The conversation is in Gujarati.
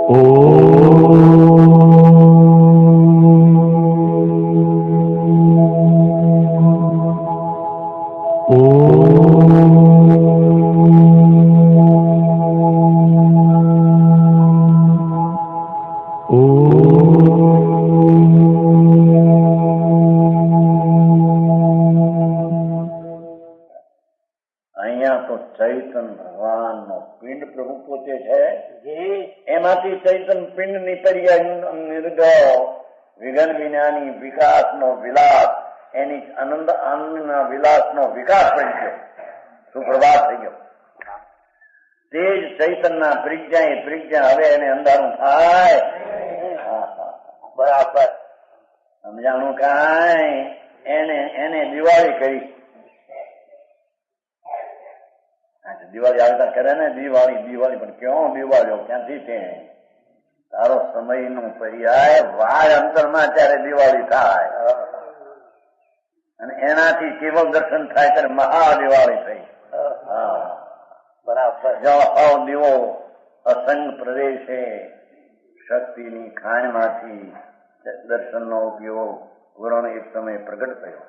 અહીંયા તો ચૈતન ભગવાન નો પિંડ પ્રભુ પોતે છે. એમાંથી ચૈતન પિંડ નીકળ્યા નિર્ગો વિઘન વિનાની વિકાસ નો વિલાસ, એની આનંદ આનંદના વિલાસ નો વિકાસ થઈ ગયો, સુપ્રભાત થઈ ગયો. તે જ ચૈતનના પ્રિજ્ઞા હવે એને અંધારું થાય. બરાબર સમજાણું કાંઈ? એને દિવાળી કરી. દિવાળી આવતા કરે ને દિવાળી પણ ક્યાં દિવાળીઓ ક્યાંથી છે? તારો સમય નો પર્યાય વાય અંતરમાં ત્યારે દિવાળી થાય અને એનાથી કેવળ દર્શન થાય ત્યારે મહાદિવાળી થઈ. બરાબર. દીવો અસંગ પ્રદેશે શક્તિની ખાણમાંથી દર્શનનો ઉપયોગ પૂર્ણ એક સમય પ્રગટ થયો.